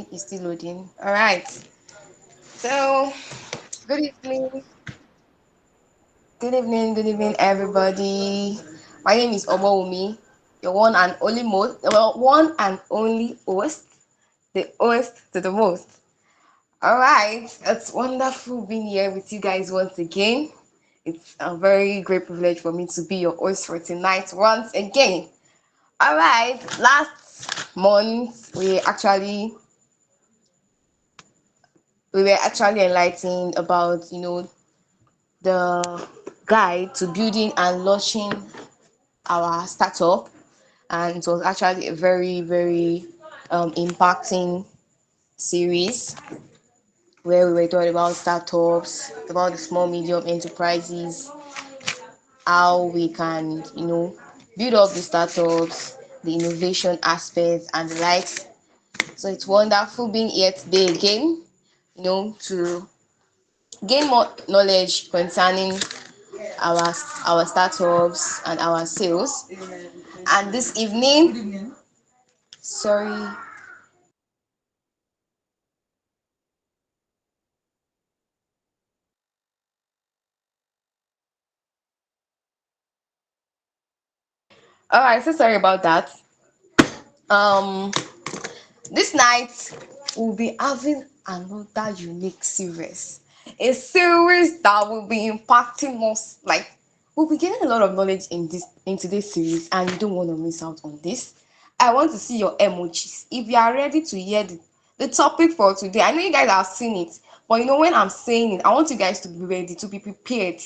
think it's still loading. All right. So, good evening. Good evening, everybody. My name is Obawumi, your one and only host, the host to the most. All right. It's wonderful being here with you guys once again. It's a very great privilege for me to be your host for tonight once again. All right. Last month, we were actually enlightened about the guide to building and launching our startup, and it was actually a very impacting series where we were talking about startups, about the small medium enterprises, how we can build up the startups, the innovation aspects and the likes. So it's wonderful being here today again, to gain more knowledge concerning our our startups and our sales. And this evening, sorry. All right, so sorry about that. Um, this night we'll be having another unique series, a series that will be impacting us. Like, we'll be getting a lot of knowledge in today's series, and you don't want to miss out on this. I want to see your emojis if you are ready to hear the topic for today. I know you guys have seen it, but when I'm saying it, I want you guys to be ready, to be prepared,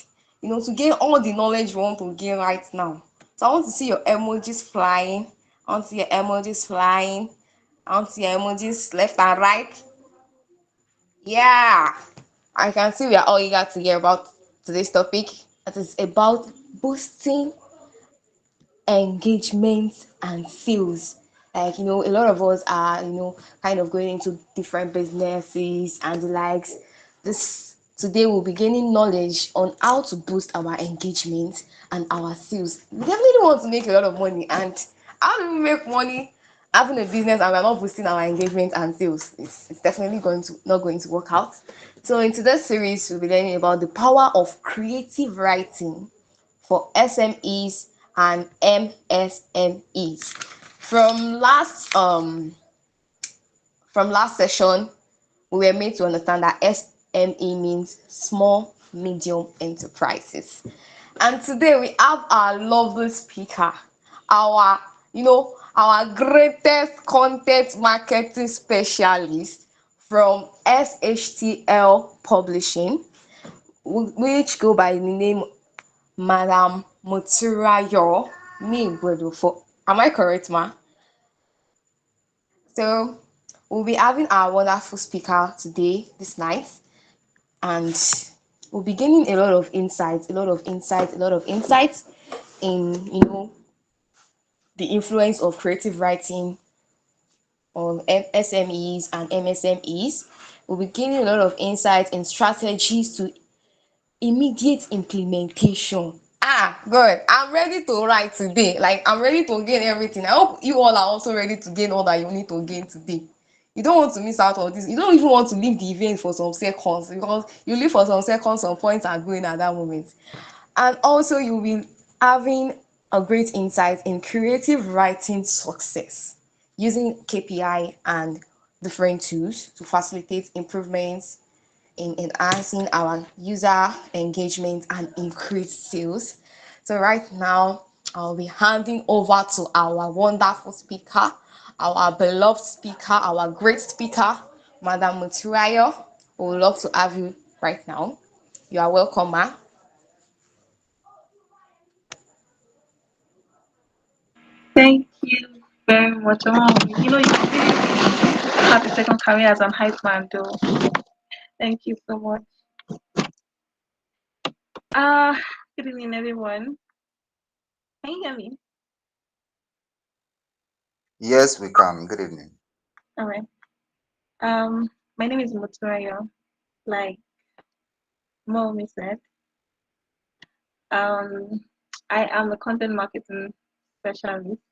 to gain all the knowledge you want to gain right now. So I want to see your emojis flying. I want to see your emojis flying. I want to see your emojis left and right. Yeah, I can see we are all eager to hear about today's topic. That is about boosting engagement and sales. Like, a lot of us are, kind of going into different businesses and the likes. This today we'll be gaining knowledge on how to boost our engagement and our sales. We definitely want to make a lot of money, and how do we make money having a business and we're not boosting our engagement and sales? It's definitely going to not going to work out. So in today's series, we'll be learning about the power of creative writing for SMEs and MSMEs. From last session, we were made to understand that SME means small medium enterprises. And today we have our lovely speaker, our our greatest content marketing specialist from SHTL Publishing, which go by the name Madam Motunrayo Megbodofo. Am I correct, ma? So we'll be having our wonderful speaker today, this night, and we'll be gaining a lot of insights, a lot of insights in the influence of creative writing on SMEs and MSMEs. We'll be gaining a lot of insights and strategies to immediate implementation. God, I'm ready to write today. Like, I'm ready to gain everything. I hope you all are also ready to gain all that you need to gain today. You don't want to miss out on this. You don't even want to leave the event for some seconds, because you leave for some seconds, some points are going at that moment. And also, you'll be having a great insight in creative writing success using KPI and different tools to facilitate improvements in enhancing our user engagement and increase sales. So right now, I'll be handing over to our wonderful speaker, our beloved speaker, our great speaker, Madam Motunrayo. We would love to have you right now. You are welcome, ma. Thank you very much. You really have a second career as an hype man, though. Thank you so much. Uh, Good evening, everyone. Can you hear me? Yes, we can. Good evening. All right. My name is Motunrayo. Like Momi said, um, I am a content marketing specialist,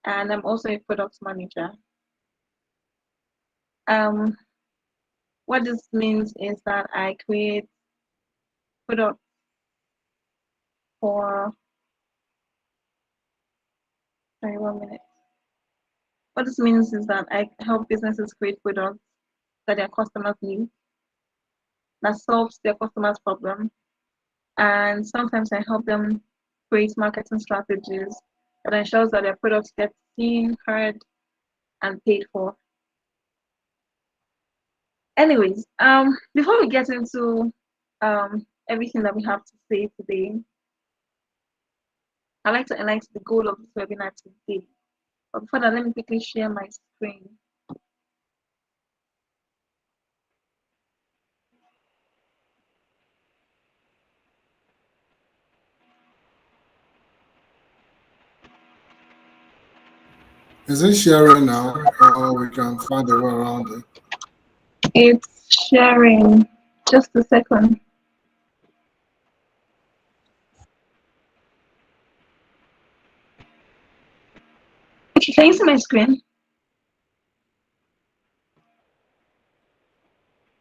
and I'm also a product manager. Um, what this means is that I create products for, sorry, 1 minute. What this means is that I help businesses create products that their customers need, that solves their customers' problem. And sometimes I help them create marketing strategies that ensures that their products get seen, heard, and paid for. Anyways, before we get into everything that we have to say today, I'd like to highlight the goal of this webinar today. But before that, let me quickly share my screen. Is it sharing now, or we can find a way around it? It's sharing. Just a second. Okay, can you see my screen?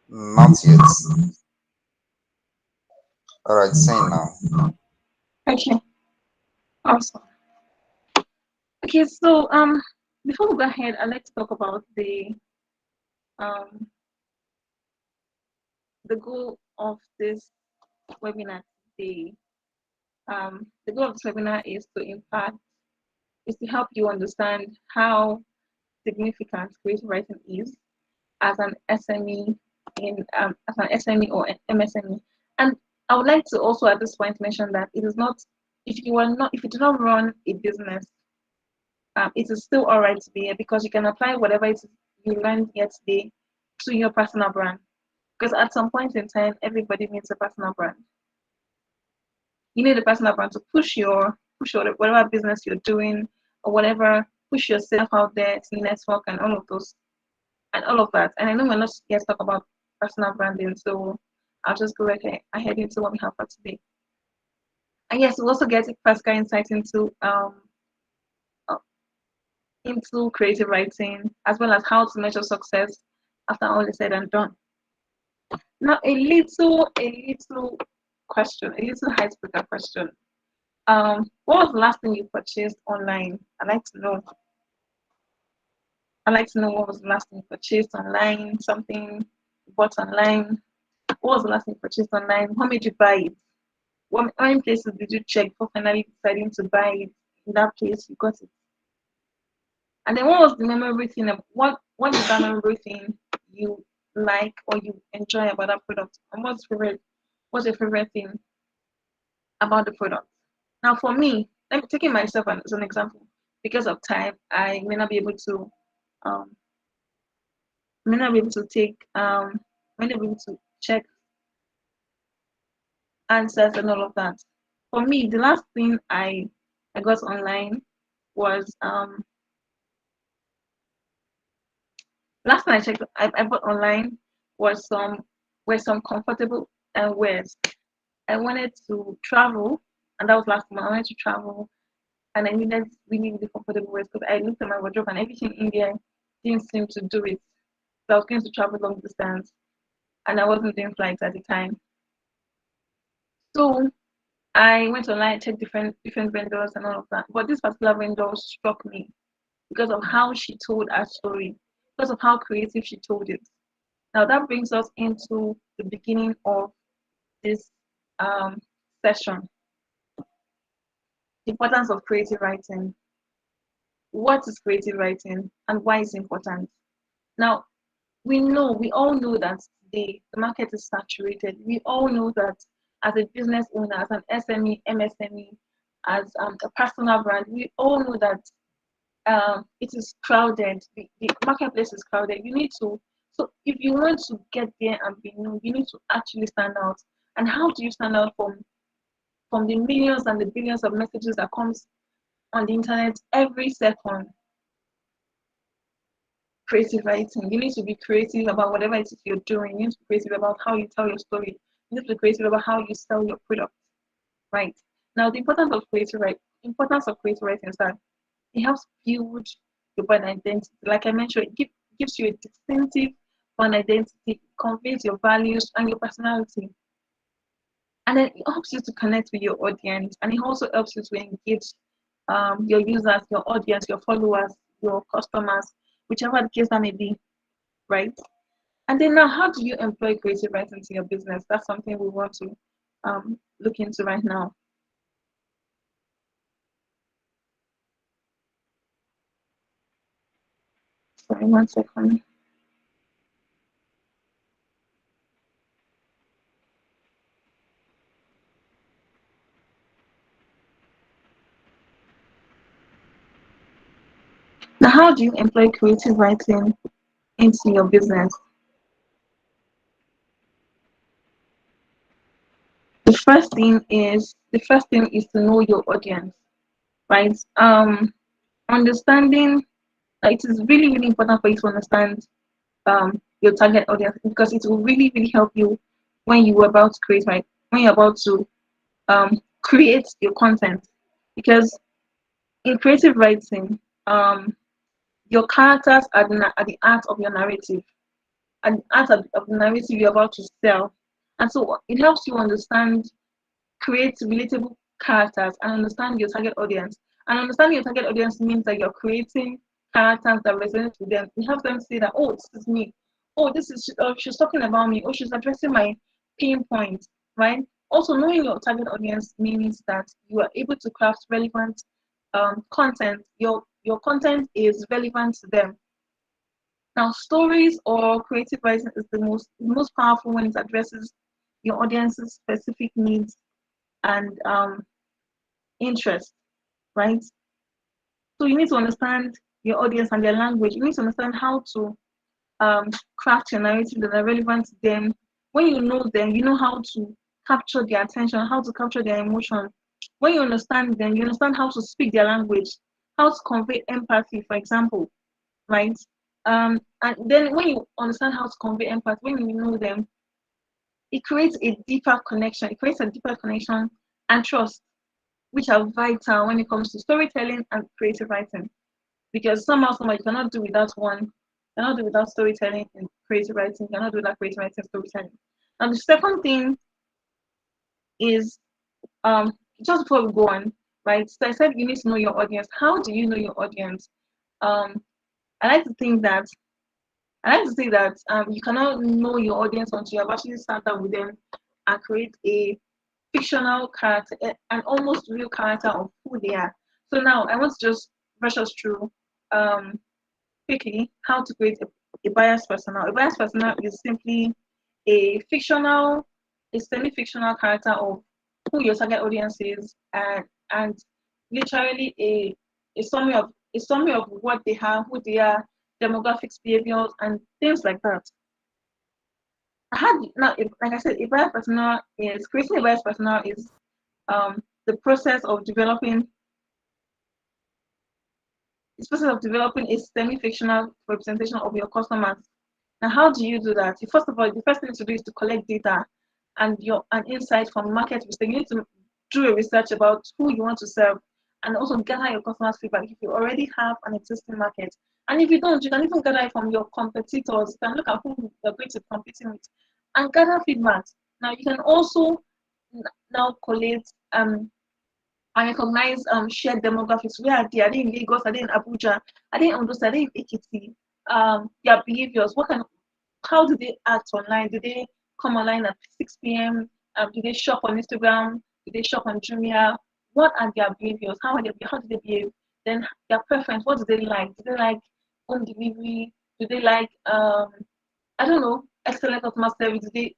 Not yet. All right, same now. Okay, awesome. Okay, so before we go ahead, I'd like to talk about um the goal of this webinar today. The goal of this webinar is to help you understand how significant creative writing is as an SME or MSME. And I would like to also at this point mention that it is not, if you do not run a business, it is still all right to be here, because you can apply whatever it is you learned here today to your personal brand. Because at some point in time, everybody needs a personal brand. You need a personal brand to push your whatever business you're doing, or whatever, push yourself out there to network and all of those and all of that. And I know we're not here to talk about personal branding, so I'll just go ahead into what we have for today. And yes, we'll also get practical insight uh, into creative writing, as well as how to measure success after all is said and done. Now, a little question, a little icebreaker question. What was the last thing you purchased online? I'd like to know what was the last thing you purchased online, something you bought online. What was the last thing you purchased online? How made you buy it? How many places did you check before finally deciding to buy it? In that place, you got it. And then what was the memorable thing? What is that memorable thing you like or you enjoy about that product? And what's your favorite thing about the product? Now for me, I'm taking myself as an example. Because of time, I may not be able to um may not be able to take may not be able to check answers and all of that. For me, the last thing I got online was last time I checked I bought online was some comfortable wears. I wanted to travel, and that was last month. I wanted to travel, and I needed really really comfortable wears, because I looked at my wardrobe and everything in there didn't seem to do it. So I was going to travel long distance, and I wasn't doing flights at the time. So I went online, checked different vendors and all of that. But this particular vendor struck me because of how she told her story, because of how creative she told it. Now that brings us into the beginning of this session. The importance of creative writing. What is creative writing and why it's important? Now, we all know that the market is saturated. We all know that as a business owner, as an SME, MSME, as a personal brand, we all know that it is crowded. The marketplace is crowded. So if you want to get there and be known, you need to actually stand out. And how do you stand out from the millions and the billions of messages that comes on the internet every second? Creative writing. You need to be creative about whatever it is you're doing. You need to be creative about how you tell your story. You need to be creative about how you sell your product. Right. Now the importance of creative writing is that it helps build your brand identity. Like I mentioned, gives you a distinctive brand identity, conveys your values and your personality. And then it helps you to connect with your audience, and it also helps you to engage your users, your audience, your followers, your customers, whichever the case that may be, right? And then now, how do you employ creative writing in your business? That's something we want to look into right now. Sorry, 1 second. Now, how do you employ creative writing into your business? The first thing is to know your audience, right? Understanding it is really, really important for you to understand your target audience, because it will really, really help you when you are about to create, right? When you're about to create your content, because in creative writing, your characters are the art of your narrative, and the art of the narrative you're about to sell. And so it helps you understand, create relatable characters, and understand your target audience. And understanding your target audience means that you're creating characters that resonate with them. It helps them say that, oh, this is me. Oh, this is she's talking about me. Oh, she's addressing my pain points, right? Also, knowing your target audience means that you are able to craft relevant content. Your content is relevant to them. Now, stories or creative writing is the most powerful when it addresses your audience's specific needs and interest, right? So you need to understand your audience and their language. You need to understand how to craft your narrative that are relevant to them. When you know them, you know how to capture their attention, how to capture their emotion. When you understand them, you understand how to speak their language, how to convey empathy, for example, right? And then when you understand how to convey empathy, when you know them, it creates a deeper connection. It creates a deeper connection and trust, which are vital when it comes to storytelling and creative writing. Because somehow you cannot do without one. You cannot do without storytelling and creative writing. You cannot do without creative writing and storytelling. And the second thing is just before we go on, right? So I said you need to know your audience. How do you know your audience? Um, I like to think that I like to say that you cannot know your audience until you have actually sat down with them and create a fictional character, an almost real character of who they are. So now I want to just brush us through um, quickly how to create a bias persona. A bias persona is simply a fictional, a semi-fictional character of who your target audience is, and literally a summary of what they have, who they are, demographics, behaviors, and things like that. Like I said, a bias persona is creating a bias persona is the process of developing a semi-fictional representation of your customers. Now, how do you do that? First of all, the first thing to do is to collect data and insight from market research. You need to do a research about who you want to serve, and also gather your customers' feedback if you already have an existing market. And if you don't, you can even gather it from your competitors. You can look at who you're going to be competing with and gather feedback. Now, you can also now collate and recognize shared demographics. Where are they? Are they in Lagos? Are they in Abuja? Are they in Ondo? Are they in Ekiti? Their behaviors. How do they act online? Do they come online at 6 p.m.? Do they shop on Instagram? Do they shop on Jumia? What are their behaviors? How do they behave? Then their preference. What do they like? Do they like home delivery? Do they like I don't know, excellent customer service? Do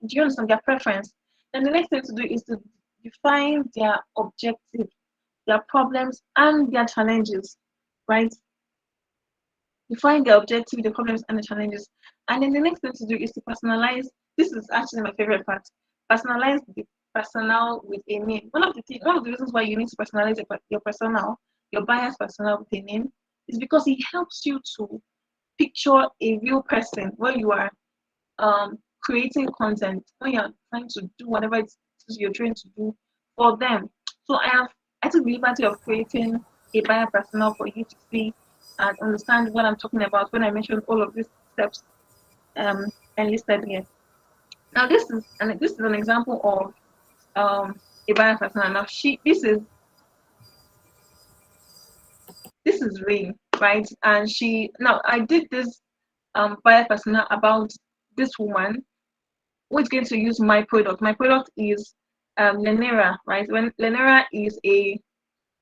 you understand their preference? Then the next thing to do is to define their objective, their problems, and their challenges, right? Define their objective, the problems, and the challenges. And then the next thing to do is to personalize. This is actually my favorite part. Personalize the personal with a name. One of the reasons why you need to personalize your personal, your bias personal with a name, is because it helps you to picture a real person when you are creating content, when you're trying to do whatever it is you're trying to do for them. So I took the liberty of creating a bio personnel for you to see and understand what I'm talking about when I mention all of these steps um, enlisted here. Now, this is an example of a buyer persona. Now, this is Rain, right? And I did this buyer persona about this woman who is going to use my product. My product is Lenera, right? When Lenera is a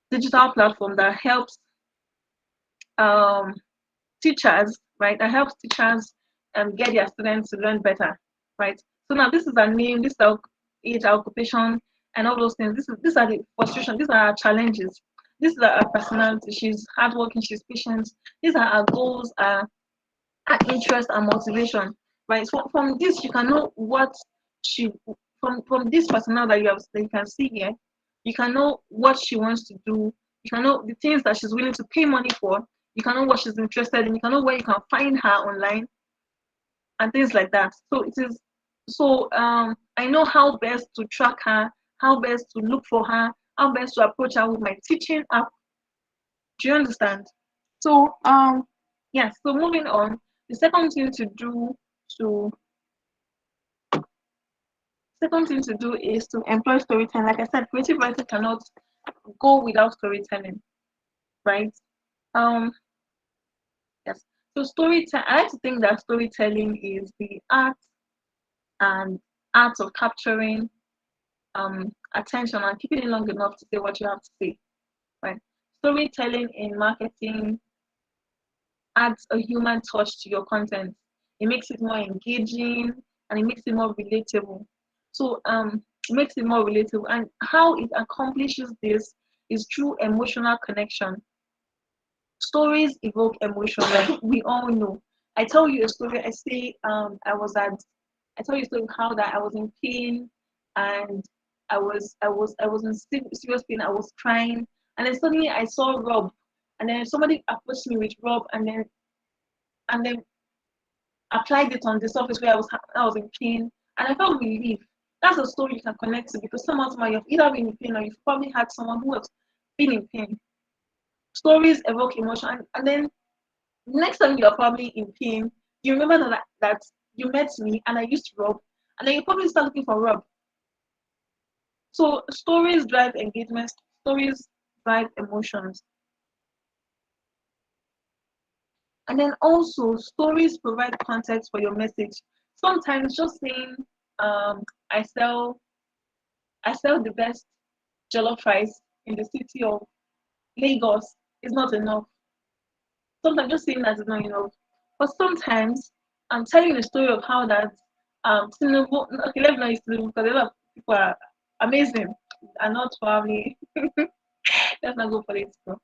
digital platform that helps um, teachers, right? That helps teachers get their students to learn better, right? So now this is our name, this is our age, our occupation, and all those things. These are the frustration, these are our challenges, this is our personality. She's hardworking, she's patient. These are our goals, our interest and motivation, right? So from this, you can know what she from this personality that you can see here, you can know what she wants to do. You can know the things that she's willing to pay money for. You can know what she's interested in. You can know where you can find her online and things like that. So it is I know how best to track her, how best to look for her, how best to approach her with my teaching app. Do you understand? So yes, so moving on, the to second thing to do is to employ storytelling. Like I said, creative writing cannot go without storytelling, right? Um yes. So storytelling, I like to think that storytelling is the and art of capturing attention and keeping it long enough to say what you have to say. Right. Storytelling in marketing adds a human touch to your content. It makes it more engaging and it makes it more relatable. So it makes it more relatable. And how it accomplishes this is through emotional connection. Stories evoke emotion, like we all know. I tell you a story, I say I tell you a story of how that I was in pain and I was in serious pain, I was crying, and then suddenly I saw Rob, and then somebody approached me with Rob, and then applied it on the surface where I was in pain, and I felt relief. That's a story you can connect to because somehow you've either been in pain or you've probably had someone who has been in pain. Stories evoke emotion, and then next time you're probably in pain, you remember that you met me and I used Rob, and then you probably start looking for Rob. So stories drive engagement, stories drive emotions. And then also stories provide context for your message. Sometimes just saying, um, I sell I sell the best jollof rice in the city of Lagos is not enough. Sometimes just saying that is not enough. But sometimes I'm telling the story of how that Tinubu, okay, let me not use Tinubu because a lot of people are amazing and not probably let's not go political.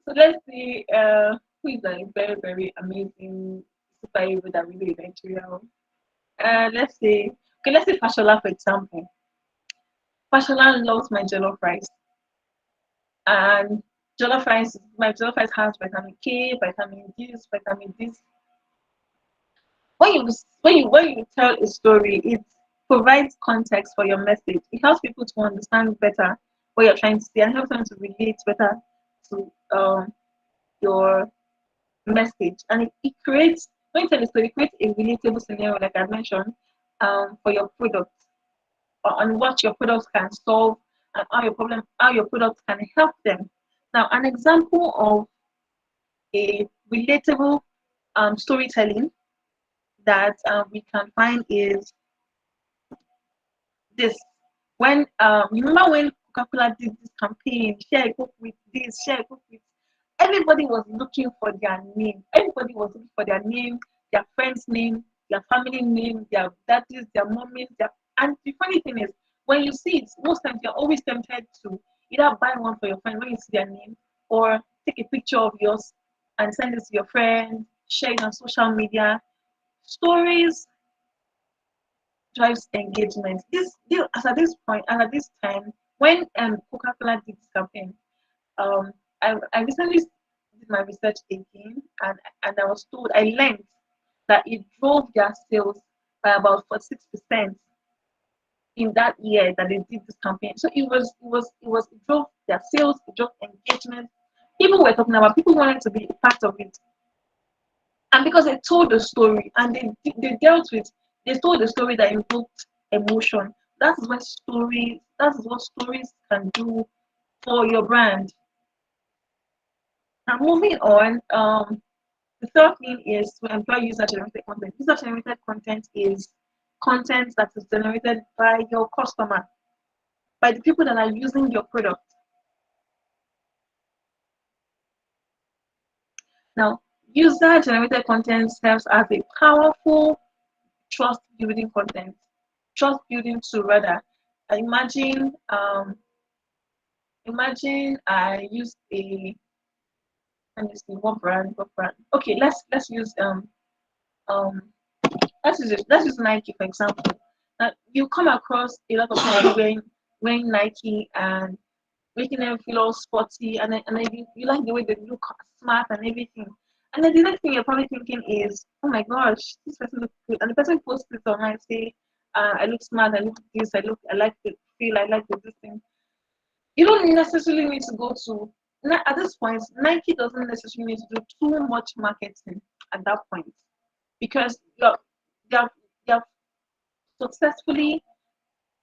So let's see who is a very, very amazing superhero that we do in Nigeria. Let's say Fashola for example. Fashola loves my jollof rice. And my jollof rice has vitamin K, vitamin this. When you tell a story, it provides context for your message. It helps people to understand better what you're trying to say and helps them to relate better to your message. And it creates when you tell a story, it creates a relatable scenario, like I mentioned, for your product on what your products can solve and how your products can help them. Now, an example of a relatable storytelling that we can find is this. When you remember when Coca-Cola did this campaign, share a coke with this, share a coke with everybody was looking for their name. Everybody was looking for their name, their friend's name, their family name, their daddies, their mummies, and the funny thing is when you see it, most times you're always tempted to either buy one for your friend when you see their name or take a picture of yours and send it to your friend, share it on social media. Stories drives engagement. As at this point, and at this time, when Coca-Cola did this campaign, I recently did my research again, and I was told I learned that it drove their sales by about 46% in that year that they did this campaign. So it drove their sales, it drove engagement, People were talking about, people wanted to be part of it. And because they told the story and they dealt with, they told the story that invoked emotion. That is what stories can do for your brand. Now moving on, the third thing is to employ user generated content. User generated content is content that is generated by your customer, by the people that are using your product. Now, user generated content serves as a powerful trust building content, trust building tool rather. Imagine, imagine I use a, let me see, what brand? Okay, let's use um let's use Nike for example. Now you come across a lot of people wearing Nike and making them feel all sporty, and then you like the way they look smart and everything. And then the next thing you're probably thinking is, oh my gosh, this person looks good. And the person posts it online, say, I look smart, I look this, I like the feel, I like the this thing. You don't necessarily need to go to, at this point, Nike doesn't necessarily need to do too much marketing at that point because they're, they're successfully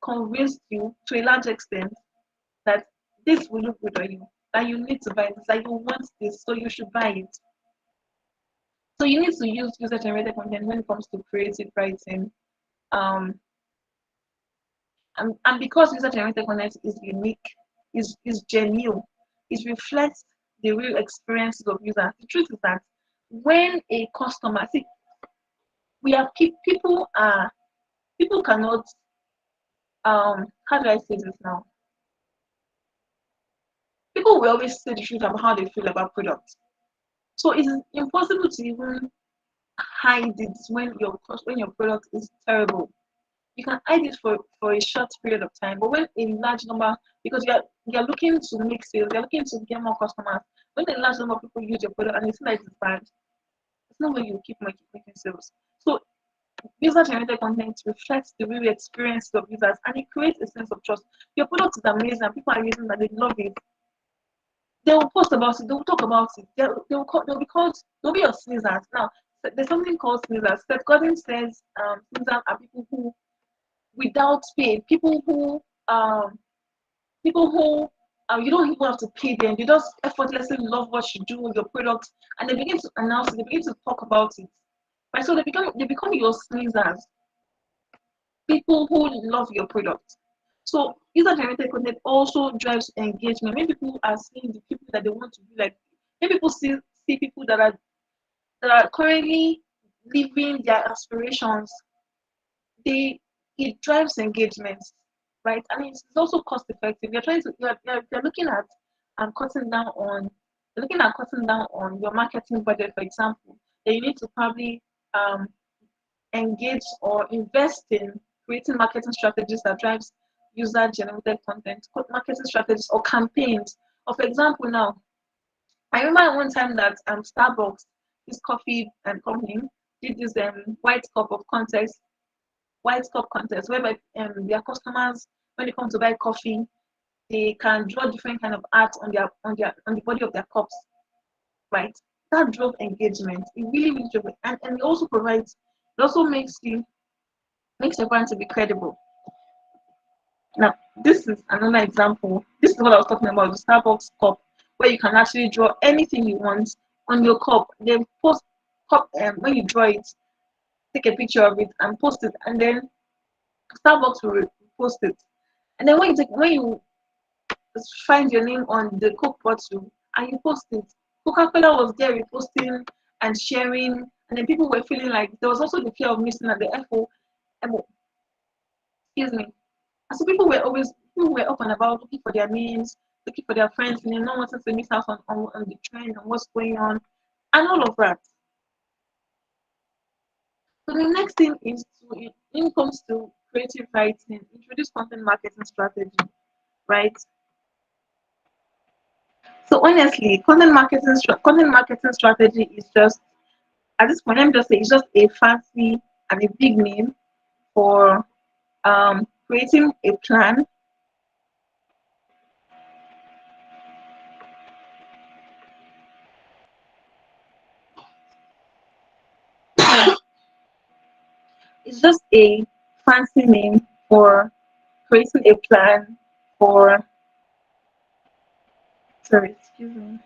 convinced you to a large extent that this will look good on you, that you need to buy this, that you want this, so you should buy it. So you need to use user generated content when it comes to creative writing. Um, and because user generated content is unique, is genuine, it reflects the real experiences of users. The truth is that when a customer, see, we have people cannot, how do I say this now? People will always say the truth about how they feel about products. So it's impossible to even hide it when your product is terrible. You can hide it for a short period of time, but when a large number, because you're looking to make sales, you're looking to get more customers. When a large number of people use your product and they see that it's bad, it's not where you keep making sales. So user generated content reflects the real experience of users and it creates a sense of trust. Your product is amazing and people are using that, they love it. They will post about it, they will talk about it, they'll be called, they'll be your sneezers. Now there's something called sneezers. Seth Godin says sneezers are people who without pay, people who you don't even have to pay them. They just effortlessly love what you do with your product, and they begin to announce it. They begin to talk about it. Right, so they become your sneezers. People who love your product. So user generated content also drives engagement. When people are seeing the people that they want to be like, when people see people that are currently living their aspirations, they it drives engagement, right? I mean, it's also cost effective. You're looking at cutting down on your marketing budget, for example. Then you need to probably um, engage or invest in creating marketing strategies that drives user generated content, marketing strategies or campaigns. Or for example, now I remember one time that Starbucks, this coffee and company, did this white cup contest whereby their customers, when they come to buy coffee, they can draw different kind of art on the body of their cups, right? That drove engagement. It really drove it. And it also makes your brand to be credible. Now, this is another example. This is what I was talking about, the Starbucks cup, where you can actually draw anything you want on your cup. Then post cup when you draw it, take a picture of it and post it, and then Starbucks will post it. And then when you find your name on the Coke bottle and you post it, Coca-Cola was there reposting and sharing, and then people were feeling like there was also the fear of missing at the FO, excuse me. And so people were up and about looking for their names, looking for their friends, and then not wanting to miss out on the trend and what's going on, and all of that. So the next thing is when it comes to creative writing, introduce content marketing strategy, right? So honestly, content marketing strategy is just, at this point, let me just say it's just a fancy and a big name for creating a plan It's just a fancy name for creating a plan for, sorry, excuse me.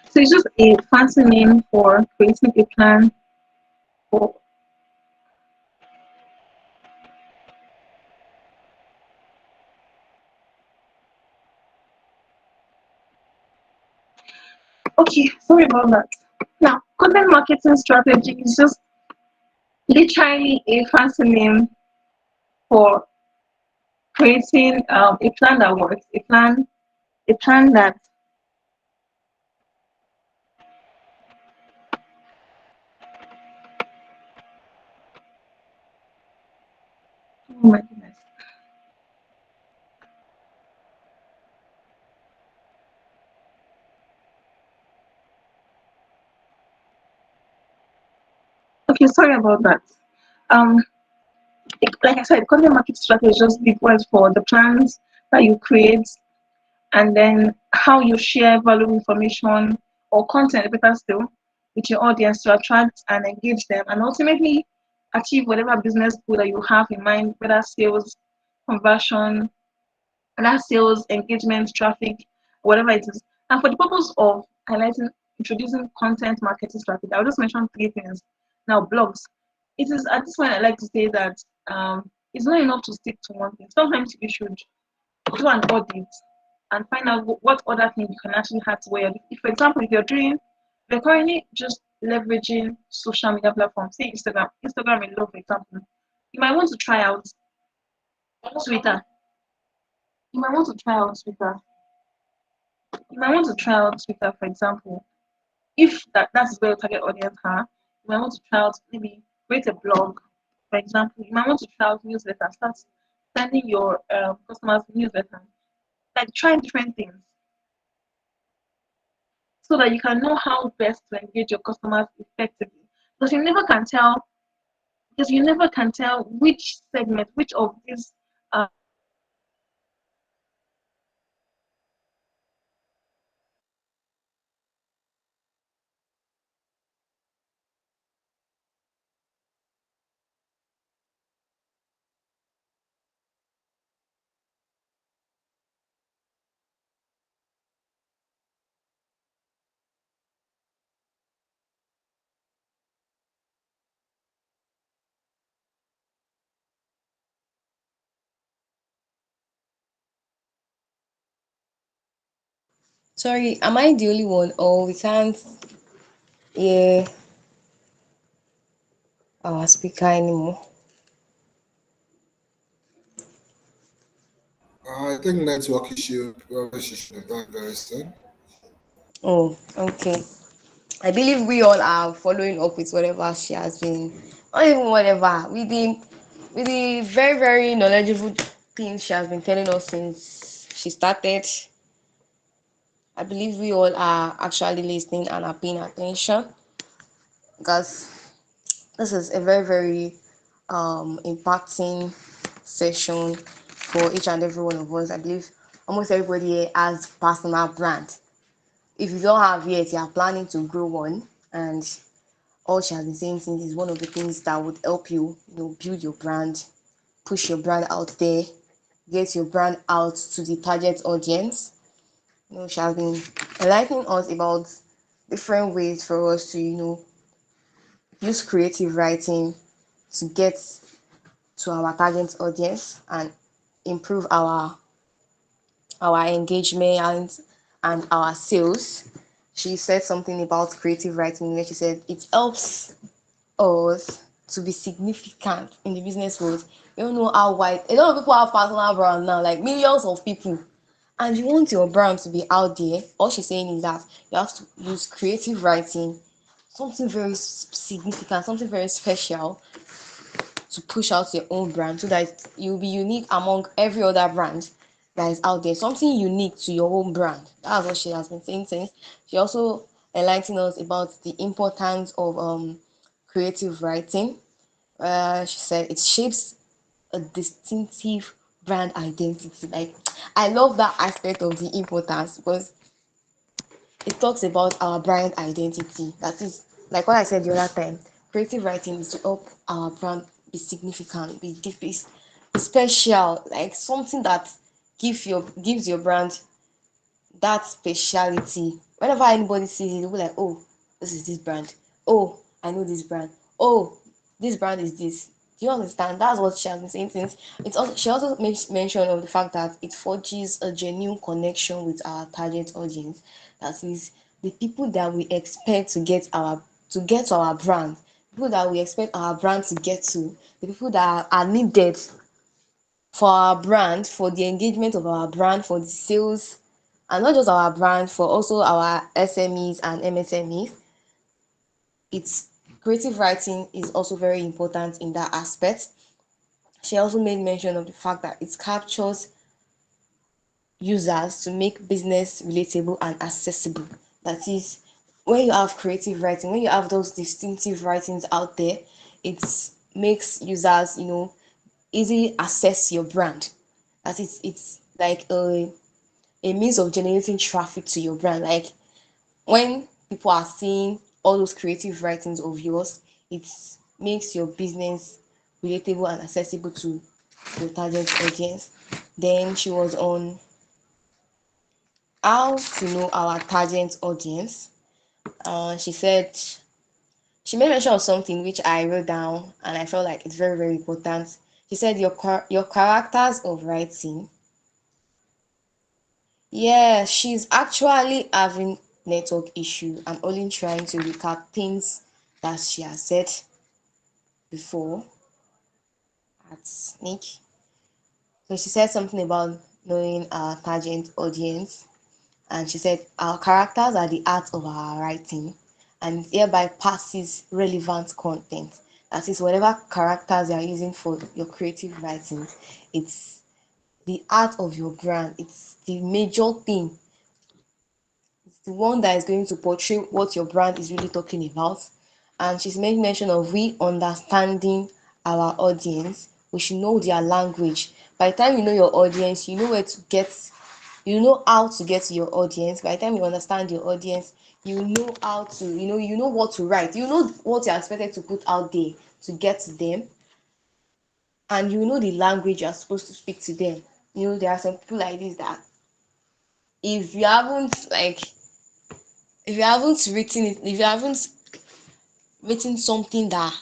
So it's just a fancy name for creating a plan for, okay, sorry about that. Now, content marketing strategy is just literally a fancy name for creating a plan that works, a plan that, oh my goodness. Okay, sorry about that. Um, like I said, content marketing strategy is just big words for the plans that you create and then how you share valuable information or content, better still, with your audience to attract and engage them and ultimately achieve whatever business goal that you have in mind, whether sales, conversion, and that sales, engagement, traffic, whatever it is. And for the purpose of highlighting, introducing content marketing strategy, I'll just mention three things. Now, blogs. It is at this point I like to say that it's not enough to stick to one thing. Sometimes you should do an audit and find out what other things you can actually add to where you're. If, for example, if you're currently just leveraging social media platforms, say Instagram alone, for example, you might want to try out Twitter. You might want to try out Twitter. You might want to try out Twitter, for example. If that's where your target audience are, you might want to try out maybe create a blog, for example. You might want to try out newsletter, start sending your customers newsletter. Like try different things so that you can know how best to engage your customers effectively. Because you never can tell which segment, which of these Sorry, am I the only one, or we can't hear our speaker anymore? I think network issue probably she should be back very soon. Oh, okay. I believe we all are following up with whatever she has been, not even whatever, with the very, very knowledgeable things she has been telling us since she started. I believe we all are actually listening and are paying attention because this is a very, very impacting session for each and every one of us. I believe almost everybody here has personal brand. If you don't have yet, you are planning to grow one, and all she has been saying since is one of the things that would help you, build your brand, push your brand out there, get your brand out to the target audience. She has been enlightening us about different ways for us to, use creative writing to get to our target audience and improve our engagement and our sales. She said something about creative writing where she said it helps us to be significant in the business world. You don't know how wide a lot of people have personal brand now, like millions of people, and you want your brand to be out there. All she's saying is that you have to use creative writing, something very significant, something very special to push out your own brand so that you'll be unique among every other brand that is out there. Something unique to your own brand. That's what she has been saying since. She also enlightened us about the importance of creative writing. She said it shapes a distinctive brand identity. Like, I love that aspect of the importance because it talks about our brand identity. That is, like what I said the other time, creative writing is to help our brand be significant, be special, like something that gives your brand that speciality. Whenever anybody sees it, they'll be like, oh, this is this brand. Oh, I know this brand. Oh, this brand is this. Do you understand? That's what she has been saying since. It's also she also makes mention of the fact that it forges a genuine connection with our target audience. That is the people that we expect to get to our brand, people that we expect our brand to get to, the people that are needed for our brand, for the engagement of our brand, for the sales, and not just our brand, for also our SMEs and MSMEs. It's creative writing is also very important in that aspect. She also made mention of the fact that it captures users to make business relatable and accessible. That is, when you have creative writing, when you have those distinctive writings out there, it makes users, easily access your brand. That it's like a means of generating traffic to your brand. Like, when people are seeing all those creative writings of yours, it makes your business relatable and accessible to your target audience. Then she was on how to know our target audience. She said she made mention of something which I wrote down and I felt like it's very, very important. She said your characters of writing. Yeah, she's actually having network issue. I'm only trying to recap things that she has said before at Nick. So she said something about knowing our target audience, and she said our characters are the art of our writing, and it hereby passes relevant content. That is, whatever characters you are using for your creative writing, it's the art of your brand. It's the major thing, the one that is going to portray what your brand is really talking about. And she's making mention of we understanding our audience. We should know their language. By the time you know your audience, you know where to get, you know how to get to your audience. By the time you understand your audience, you know how to, you know what to write. You know what you're expected to put out there to get to them. And you know the language you're supposed to speak to them. There are some people like this that if you haven't like if you haven't written it, if you haven't written something that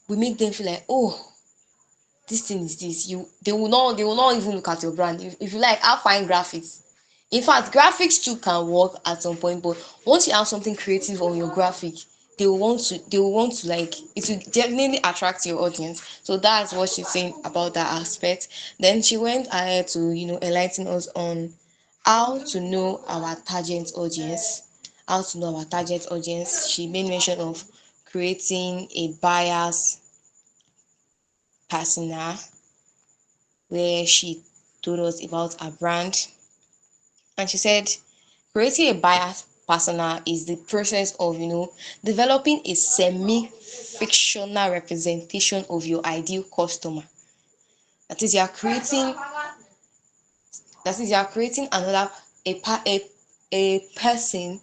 will make them feel like, oh, this thing is this, they will not even look at your brand. If you like, I'll find graphics. In fact, graphics too can work at some point, but once you have something creative on your graphic, they will want to like it will definitely attract your audience. So that's what she's saying about that aspect. Then she went ahead to enlighten us on how to know our target audience. She made mention of creating a buyer's persona, where she told us about her brand. And she said creating a buyer's persona is the process of developing a semi-fictional representation of your ideal customer. That is, you are creating another a person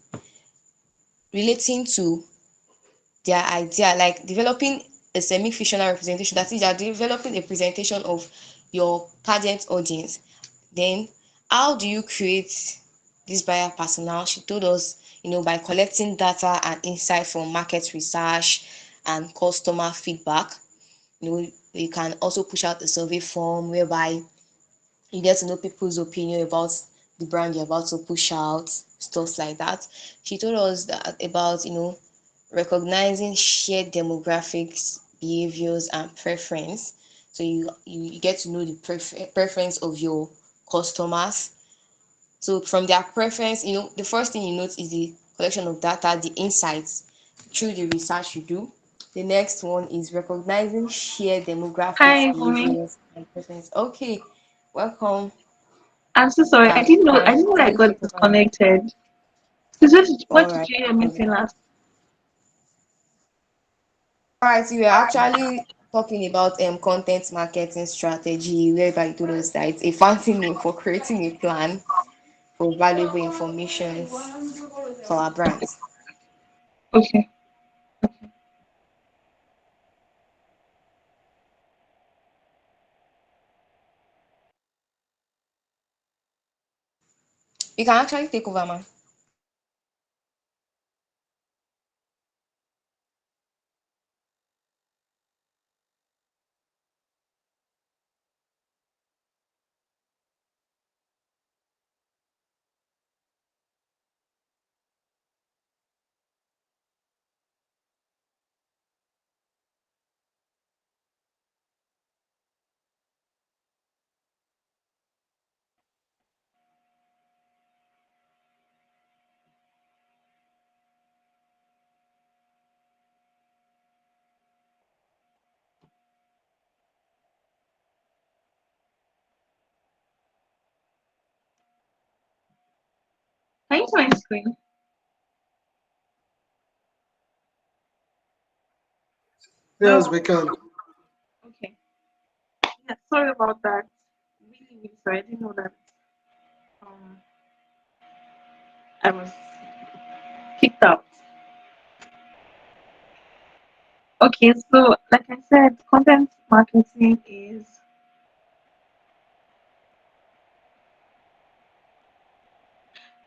relating to their idea, like developing a semi-fictional representation. That is, you are developing a presentation of your target audience. Then, how do you create this buyer persona? She told us, by collecting data and insight from market research and customer feedback. You can also push out a survey form whereby you get to know people's opinion about the brand you're about to push out, stuff like that. She told us that about recognizing shared demographics, behaviors, and preference. So you get to know the preference of your customers. So from their preference, the first thing you note is the collection of data, the insights through the research you do. The next one is recognizing shared demographics, Hi, mommy. behaviors, and preference. Okay, welcome I'm so sorry. I back. didn't know. I didn't know I Thank you got for coming. disconnected. Because what All did right, you no hear me say problem. last? All right, so we are actually. talking about content marketing strategy, whereby you told us that it's a fancy name for creating a plan for valuable information for our brands. Okay. You can actually take over, man. Can you see my screen? Yes, we can. Okay. Yeah, sorry about that. Really, really sorry. I didn't know that um I was kicked out. Okay, so like I said, content marketing is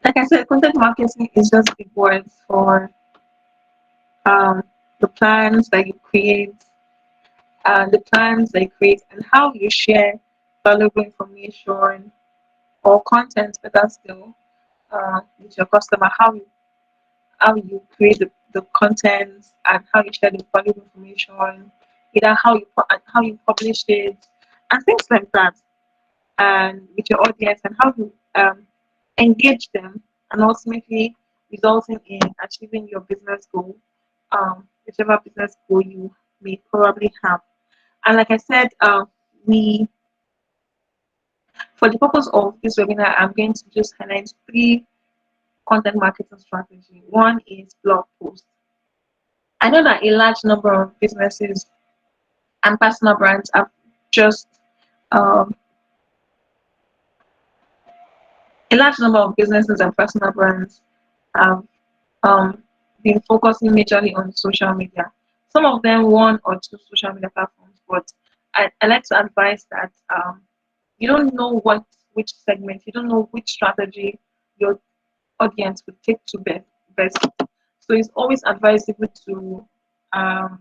like I said, content marketing is just big words for um the plans that you create, and how you share valuable information or content, better still, with your customer. How you create the content and how you share the valuable information, either how you publish it, and things like that, and with your audience, and how you engage them, and ultimately resulting in achieving your business goal, whichever business goal you may probably have. And like I said, we for the purpose of this webinar, I'm going to just highlight three content marketing strategy. One is blog post. I know that a large number of businesses and personal brands have just um, a large number of businesses and personal brands have um, been focusing majorly on social media. Some of them one or two social media platforms, but I like to advise that you don't know which segment, you don't know which strategy your audience would take to best. So it's always advisable um,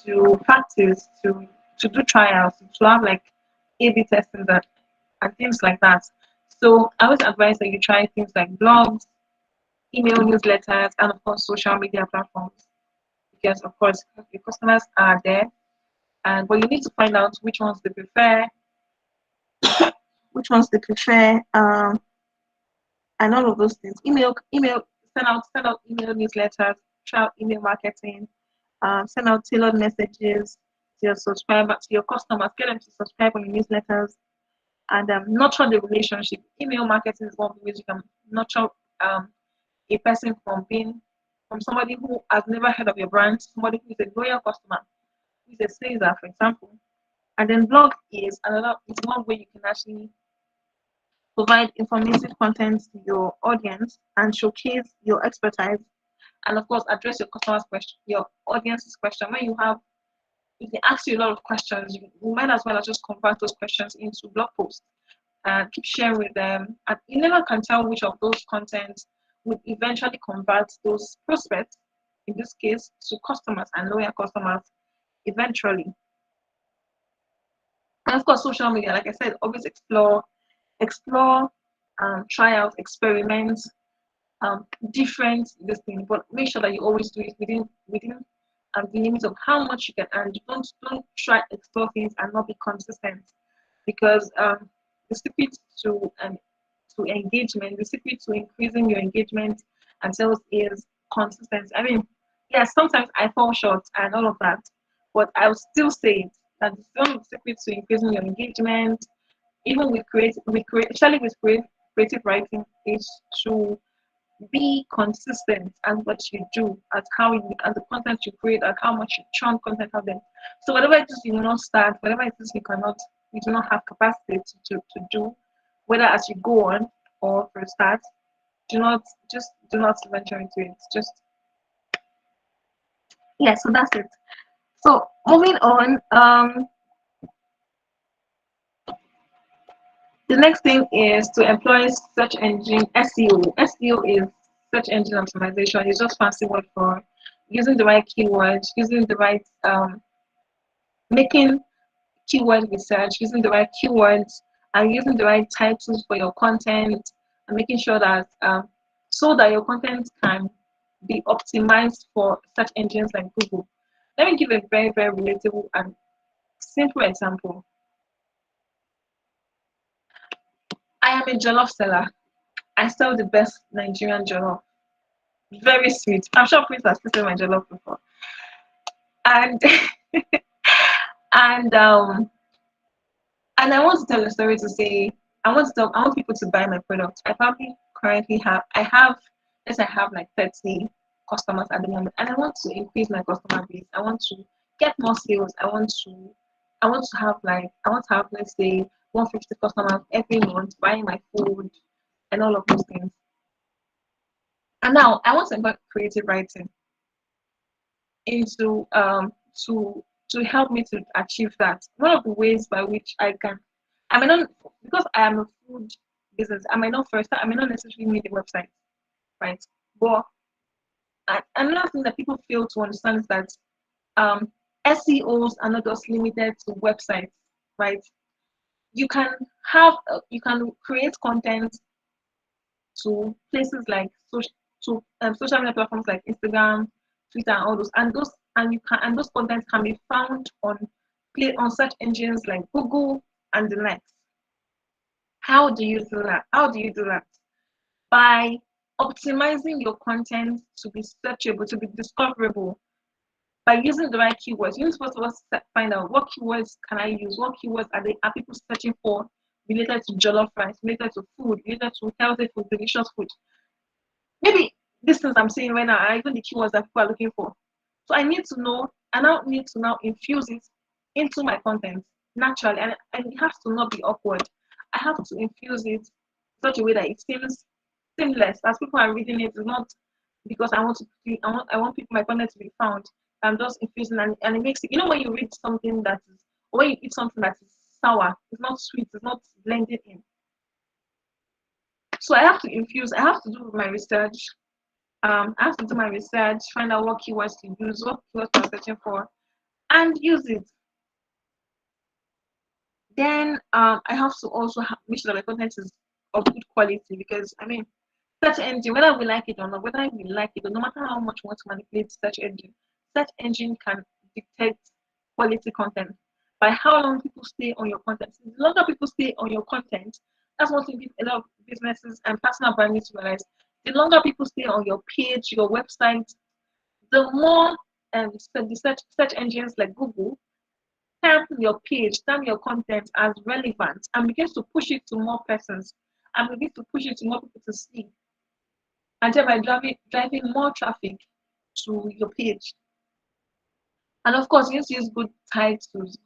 to practice, to do trials, to have like A/B testing that and things like that. So I always advise that you try things like blogs, email newsletters, and of course social media platforms, because of course your customers are there, and but you need to find out which ones they prefer, and all of those things. Send out email newsletters, try out email marketing, send out tailored messages to your customers, get them to subscribe on your newsletters, and nurture the relationship. Email marketing is one of the ways you can nurture a person from somebody who has never heard of your brand, somebody who is a loyal customer, who is a sales, for example. And then blog is one way you can actually provide informative content to your audience and showcase your expertise, and of course address your audience's question. When you have if they ask you a lot of questions, you might as well just convert those questions into blog posts and keep sharing with them. And you never can tell which of those contents would eventually convert those prospects, in this case, to customers and loyal customers eventually. And of course, social media, like I said, always explore, try out, experiment, different this thing, but make sure that you always do it within the limits of how much you can earn. Don't try explore things and not be consistent, because the secret to engagement, the secret to increasing your engagement and sales is consistency. I mean, yeah, sometimes I fall short and all of that, but I will still say it, that the only secret to increasing your engagement, even with creative writing, is to be consistent at what you do, at how you, at the content you create, at how much you churn content out there. So whatever it is you will not start, whatever it is you do not have capacity to do, whether as you go on or for a start, do not venture into it. Just yeah, so that's it. So moving on, the next thing is to employ search engine SEO. SEO is search engine optimization. It's just fancy word for using the right keywords, using the right making keyword research, using the right keywords, and using the right titles for your content, and making sure that so that your content can be optimized for search engines like Google. Let me give a very, very relatable and simple example. I am a jollof seller. I sell the best Nigerian jollof. Very sweet. I'm sure Prince has tasted my jollof before. And and and I want to tell a story to say I want people to buy my product. I probably currently have like 30 customers at the moment, and I want to increase my customer base. I want to get more sales. I want to have, let's say, 150 customers every month buying my food and all of those things. And now I want to invite creative writing into to help me to achieve that. One of the ways by which I may not, because I am a food business, I may not necessarily need a website, right? But another thing that people fail to understand is that SEOs are not just limited to websites, right? You can you can create content to places like social media platforms like Instagram, Twitter, and all those, and those contents can be found on search engines like Google and the next. How do you do that? How do you do that? By optimizing your content to be searchable, to be discoverable, by using the right keywords. You're supposed to find out what keywords can I use, what keywords are people searching for related to jollof rice, related to food, related to healthy food, delicious food. Maybe these things I'm saying right now are even the keywords that people are looking for. So I need to know, and I need to now infuse it into my content naturally, and it has to not be awkward. I have to infuse it in such a way that it seems seamless as people are reading it. It's not because I want people my content to be found. I'm just infusing, and it makes it, when you read something that is, or when you eat something that is sour, it's not sweet, it's not blended in. So I have to infuse, I have to do my research. I have to do my research, find out what keywords to use, what keywords I'm searching for, and use it. Then I have to also make sure that my content is of good quality, because search engine, whether we like it or not, whether we like it or no matter how much we want to manipulate search engine can dictate quality content by how long people stay on your content. The longer people stay on your content, that's one thing a lot of businesses and personal brand need to realize. The longer people stay on your page, your website, the more the search engines like Google term your page, term your content as relevant, and begins to push it to more persons, and begins to push it to more people to see, and thereby driving more traffic to your page. And of course, you need to use good titles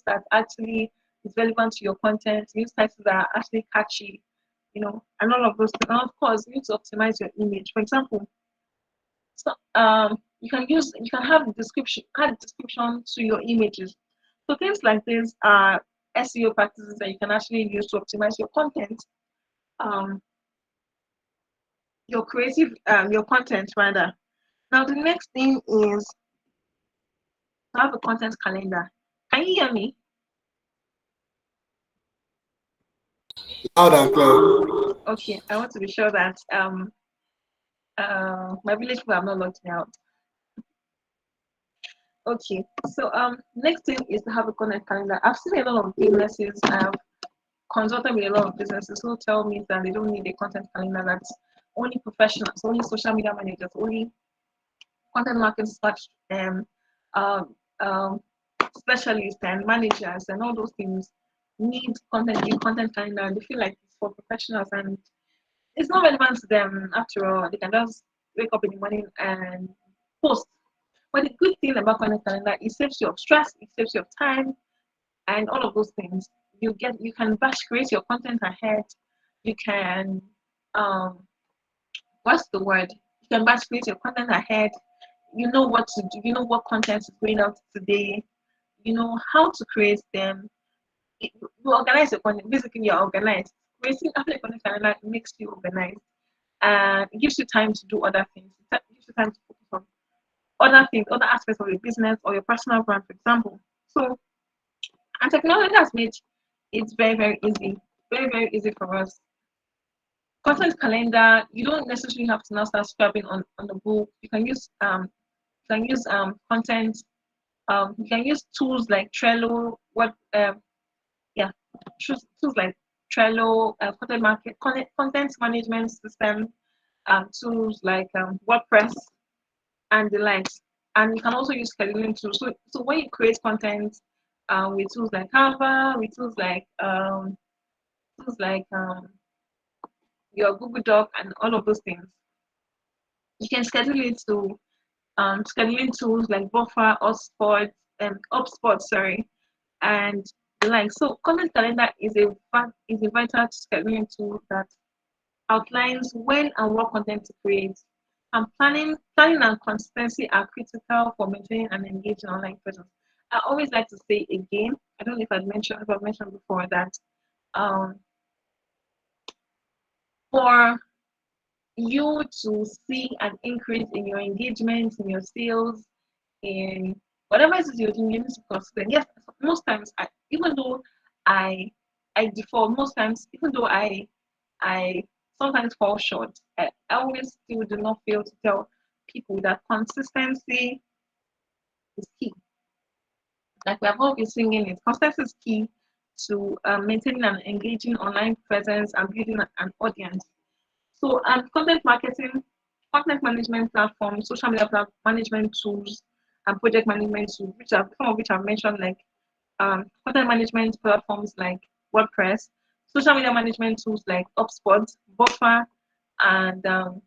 that actually is relevant to your content. Use titles that are actually catchy, and all of those things. And of course, you need to optimize your image. For example, so you can have add description to your images. So things like this are SEO practices that you can actually use to optimize your content, um, your content rather. Now the next thing is to have a content calendar. Can you hear me? Loud and clear. Okay, I want to be sure that my village people have not locked me out. Okay, so next thing is to have a content calendar. I've seen a lot of businesses. I've consulted with a lot of businesses who tell me that they don't need a content calendar. That's only professionals, only social media managers, only content marketers, um, um, specialists and managers and all those things need content calendar. They feel like it's for professionals, and it's not relevant to them after all. They can just wake up in the morning and post. But the good thing about content calendar, it saves you of stress, it saves you of time, and all of those things. You can batch create your content ahead. You can what's the word? You can batch create your content ahead. You know what to do. You know what content is going out today. You know how to create them. You organize your content. Basically, you're organized. Creating after a content calendar makes you organized, and it gives you time to do other things. It gives you time to focus on other things, other aspects of your business or your personal brand, for example. So, and technology has made it very easy, very easy for us. Content calendar, you don't necessarily have to now start scribbling on the book. Content. You can use tools like Trello. Yeah, tools like Trello, content management system, tools like WordPress and the likes. And you can also use scheduling tools. So when you create content with tools like Canva, with tools like your Google Doc and all of those things, you can schedule it to scheduling tools like Buffer, HubSpot, sorry, and the like. So content calendar is a vital scheduling tool that outlines when and what content to create. And planning and consistency are critical for maintaining an engaging online presence. I always like to say again, I don't know if I've mentioned before that um, for you to see an increase in your engagement, in your sales, in whatever it is you're doing, you need to be consistent. Yes, most times, even though I I default, most times, even though I sometimes fall short, I always still do not fail to tell people that consistency is key. Like we have all been singing it, consistency is key to maintaining an engaging online presence and building an audience. So, content management platforms, social media management tools, and project management tools, some of which I've mentioned, like content management platforms like WordPress, social media management tools like HubSpot, Buffer, and the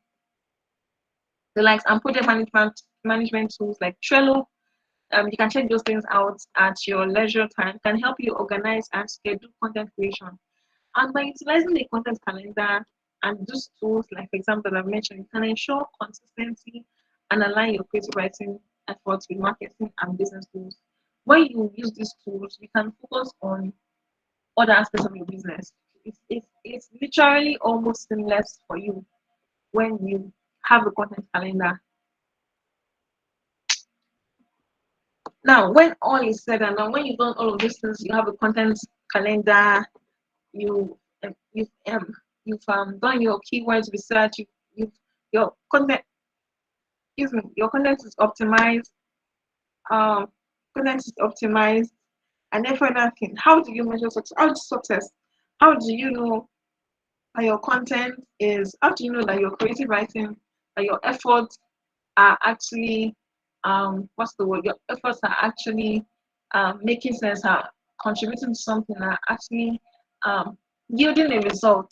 likes, and project management tools like Trello. You can check those things out at your leisure time. Can help you organize and schedule content creation. And by utilizing the content calendar and those tools, like for example, that I've mentioned, you can ensure consistency and align your creative writing efforts with marketing and business goals. When you use these tools, you can focus on other aspects of your business. It's literally almost seamless for you when you have a content calendar. Now, when all is said and done, when you've done all of these things, you have a content calendar, you you've done your keywords research, you've your content your content is optimized, um content is optimized, and then for another thing, how do you measure success? How do you know that your content is how do you know that your creative writing, that your efforts are actually what's the word? Your efforts are actually making sense, are contributing to something, are actually um yielding a result.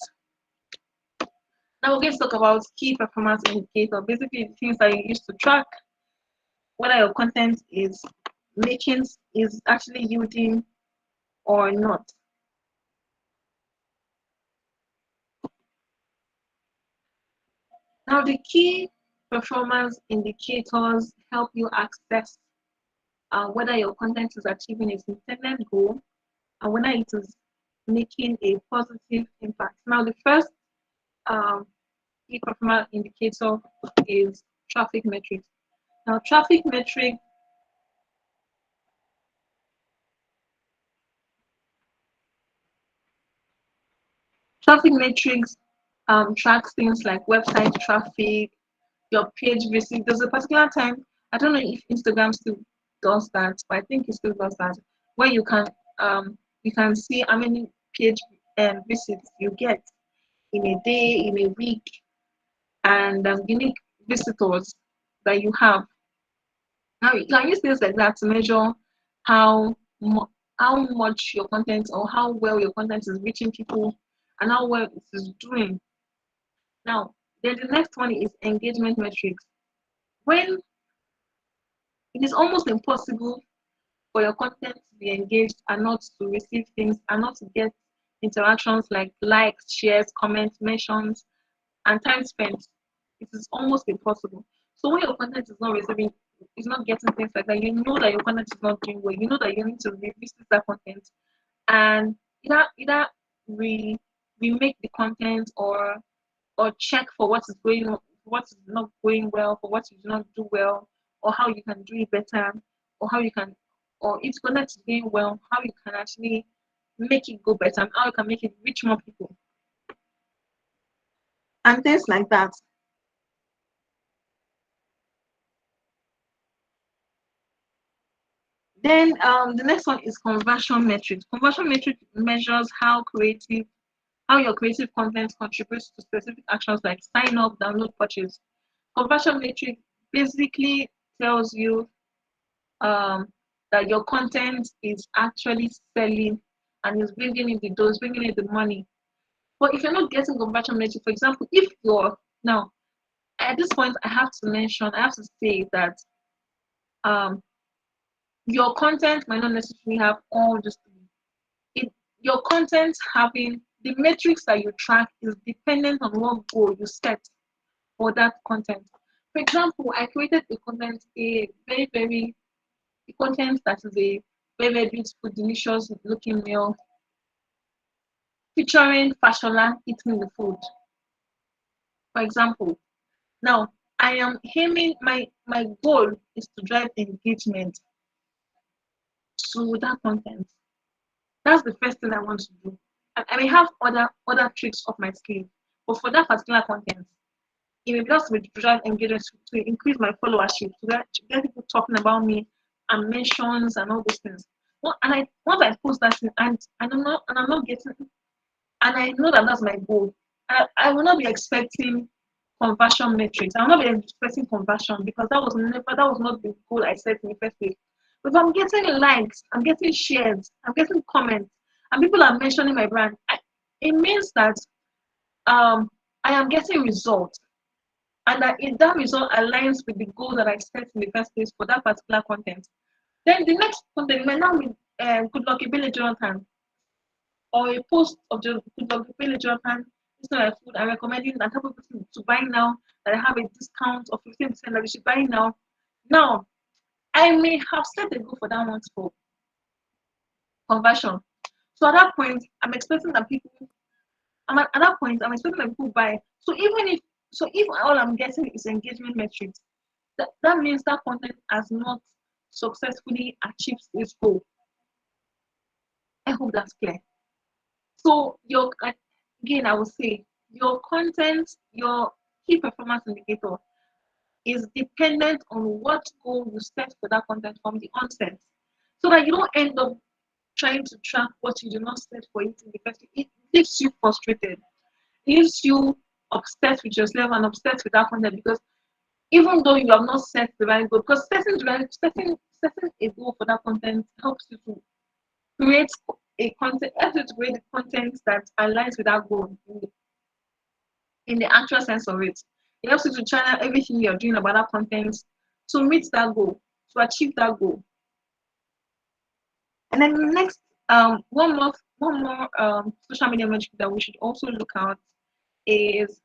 Now we're going to talk about key performance indicator, basically the things that you use to track whether your content is actually yielding or not. Now the key performance indicators help you access whether your content is achieving its intended goal and whether it is making a positive impact. Now the first um, key performance indicator is traffic metrics. Now traffic metrics tracks things like website traffic, your page visit. There's a particular time, I don't know if Instagram still does that, but I think it still does that, where you can see how many page visits you get in a day, in a week, and unique visitors that you have. Now you can use things like that to measure how how much your content or how well your content is reaching people and how well it is doing. Now, then the next one is engagement metrics. When it is almost impossible for your content to be engaged and not to receive things and not to get interactions like likes, shares, comments, mentions, and time spent, it is almost impossible. So when your content is not receiving, is not getting things like that, you know that your content is not doing well. You know that you need to revisit that content and either we remake the content or check for what is going on, what is not going well, for what you do not do well, or how you can do it better, or how you can, or if content is going well, how you can actually make it go better, and how you can make it reach more people, and things like that. Then the next one is conversion metrics. Conversion metric measures how your creative content contributes to specific actions like sign up, download, purchase. Conversion metric basically tells you um, that your content is actually selling and is bringing in the doors, bringing in the money. But if you're not getting conversion metric, for example, if you're now at this point, I have to say that um, your content might not necessarily have all this. It, your content having the metrics that you track is dependent on what goal you set for that content. For example, I created a content, a very, very a content that is a very, very beautiful, delicious looking meal featuring Fashola eating the food. For example, now I am aiming my goal is to drive engagement to that content. That's the first thing I want to do. And I may have other tricks up my sleeve, but for that particular content, it may just be to drive engagement to increase my followership, to get people talking about me and mentions and all those things. Well, and I once I post that thing and I'm not getting and I know that that's my goal. I will not be expecting conversion metrics. I will not be expecting conversion because that was not the goal I set in the first place. But if I'm getting likes, I'm getting shares, I'm getting comments, and people are mentioning my brand, it means that um, I am getting results, and that if that result aligns with the goal that I set in the first place for that particular content, then the next content might not be good luck village Jonathan or a post of the good luck village Jonathan. It's not like food. I'm recommending and tell people to buy now that I have a discount of 15% that you should buy now. Now, I may have set a goal for that one for conversion. So at that point, I'm expecting that people at that point I'm expecting that people buy. So if all I'm getting is engagement metrics, that means that content has not successfully achieved its goal. I hope that's clear. So again, I will say your content, your key performance indicator is dependent on what goal you set for that content from the onset, so that you don't end up trying to track what you do not set for it in the first place. It leaves you frustrated. It leaves you obsessed with yourself and obsessed with that content because even though you have not set the right goal, because setting a goal for that content helps you to create helps you to create the content that aligns with that goal in the actual sense of it. It helps you to channel everything you're doing about that content to meet that goal, to achieve that goal. And then the next, one more social media metric that we should also look at is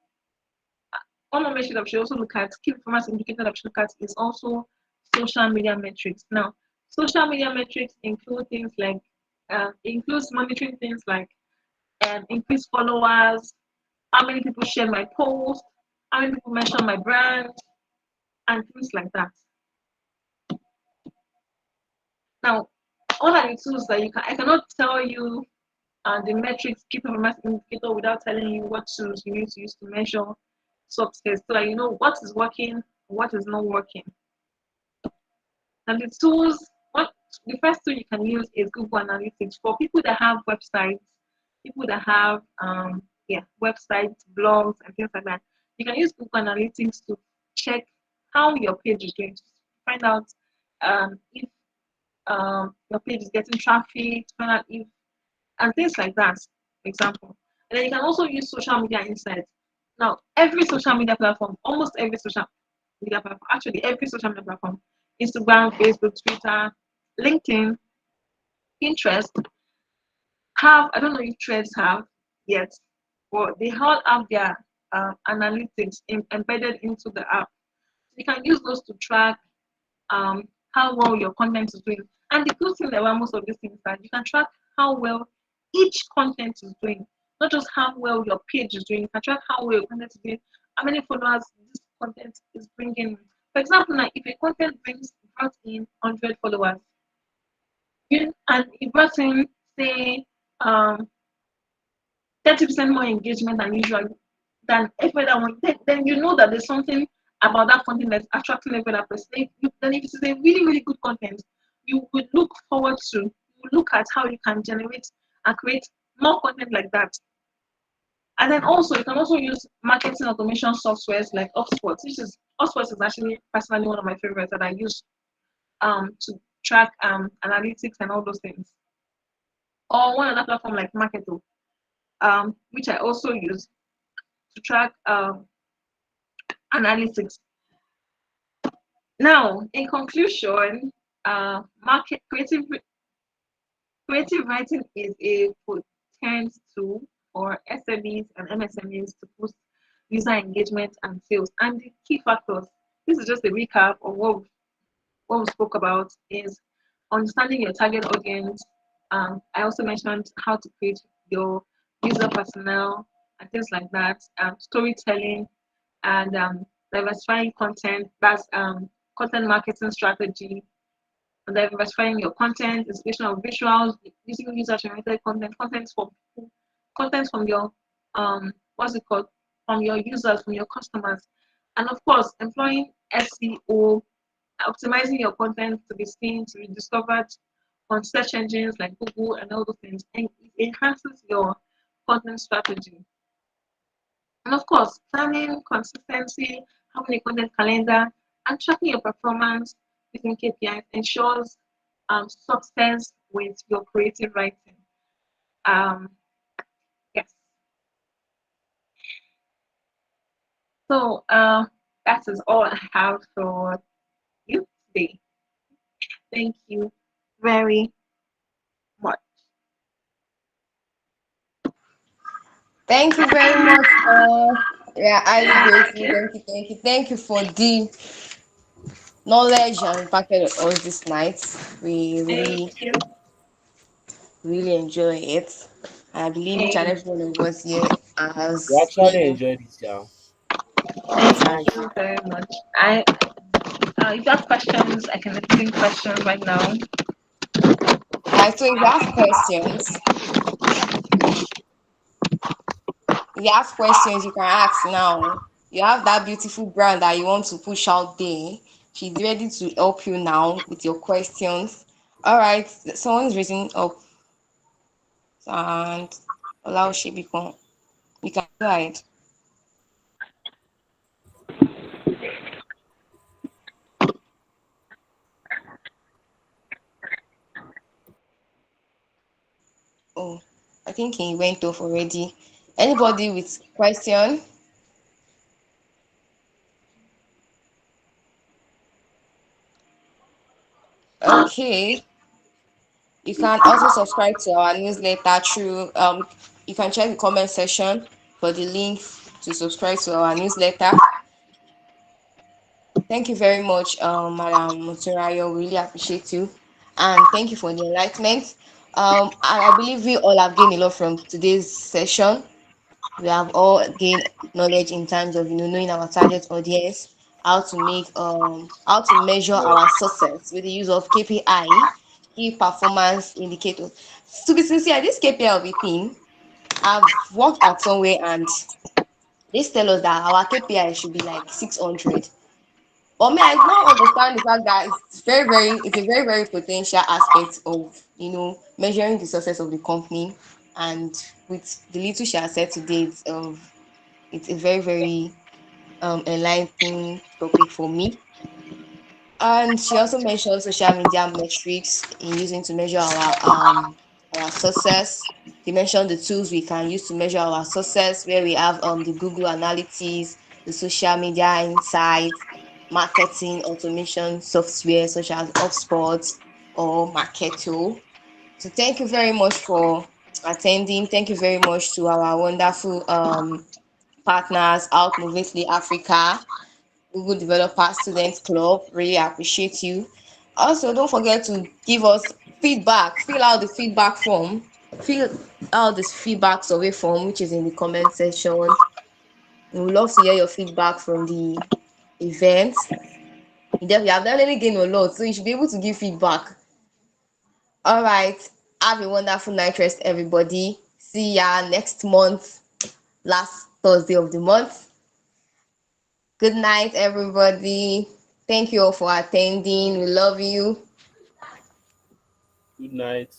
one more metric that we should also look at, key performance indicator that we should look at is also social media metrics. Now, social media metrics include things like includes monitoring things like increased followers, how many people share my post, how many people mention my brand, and things like that. Now, all are the tools that I cannot tell you the metrics, key performance indicator without telling you what tools you need to use to measure success so that you know what is working, what is not working. And the tools, the first tool you can use is Google Analytics for people that have websites, people that have websites, blogs, and things like that. You can use Google Analytics to check how your page is doing, to find out if your page is getting traffic, to find out if and things like that, for example. And then you can also use social media insights. Now, every social media platform, almost every social media platform, actually every social media platform, Instagram, Facebook, Twitter, LinkedIn, Pinterest, have, I don't know if Threads have yet, but they all have their analytics embedded into the app. You can use those to track how well your content is doing. And the good thing about most of these things is that you can track how well each content is doing, not just how well your page is doing. You can track how well your content is doing, how many followers this content is bringing. For example, now if a content brought in 100 followers, and it brought in say um 30% more engagement than usual than every other one, then you know that there's something about that content that's attracting every other person. Then if it is a really, really good content, you would look forward to, you look at how you can generate and create more content like that. And then also you can also use marketing automation softwares like HubSpot, HubSpot is actually personally one of my favorites that I use to track analytics and all those things. Or one other platform like Marketo, which I also use to track analytics. Now, in conclusion, market creative writing is a potent tool for SMEs and MSMEs to boost user engagement and sales. And the key factors, this is just a recap of what we spoke about, is understanding your target audience. I also mentioned how to create your user personnel and things like that. Storytelling and diversifying content. That's content marketing strategy. And diversifying your content, inspiration of visuals, using user-generated content, content from people, content from your what's it called, from your users, from your customers, and of course, employing SEO, optimizing your content to be seen, to be discovered on search engines like Google and all those things, and it enhances your content strategy. And of course, planning, consistency, having a content calendar, and tracking your performance using KPIs ensures success with your creative writing. Um, yes. So that is all I have for you today. Thank you very much. Thank you very much. We are highly Thank grateful. you. Thank you for the knowledge and imparted on us this night. We Thank really, you. really enjoy it. I believe each and Thank, every one of us here We has actually been. enjoyed it, yeah. thank Thank you very much. If you have questions, I can entertain questions right now. Right, so if you have questions, you can ask now. You have that beautiful brand that you want to push out there. She's ready to help you now with your questions. All right, someone's raising up and allow she become. You can go ahead. Oh, I think he went off already. Anybody with question? Okay. You can also subscribe to our newsletter through you can check the comment section for the link to subscribe to our newsletter. Thank you very much, Madam Motunrayo. We really appreciate you. And thank you for the enlightenment. I believe we all have gained a lot from today's session. We have all gained knowledge in terms of knowing our target audience, how to measure our success with the use of KPI, key performance indicators. To be sincere, this KPI of a thing, I've worked at somewhere and they tell us that our KPI should be like 600. But me, I now understand the fact that it's a very, very potential aspect of, measuring the success of the company. And with the little she has said today, it's a very, very enlightening topic for me. And she also mentioned social media metrics in using to measure our our success. They mentioned the tools we can use to measure our success, where we have the Google Analytics, the social media insights, marketing automation software such as HubSpot or Marketo. So thank you very much for attending. Thank you very much to our wonderful partners, Outmovately Africa, Google Developer Students Club. Really appreciate you. Also, don't forget to give us feedback. Fill out the feedback form. Fill out this feedback survey form, which is in the comment section. We would love to hear your feedback from the event. You have definitely gained a lot, so you should be able to give feedback. All right. Have a wonderful night rest, everybody. See ya next month, last Thursday of the month. Good night, everybody. Thank you all for attending. We love you. Good night.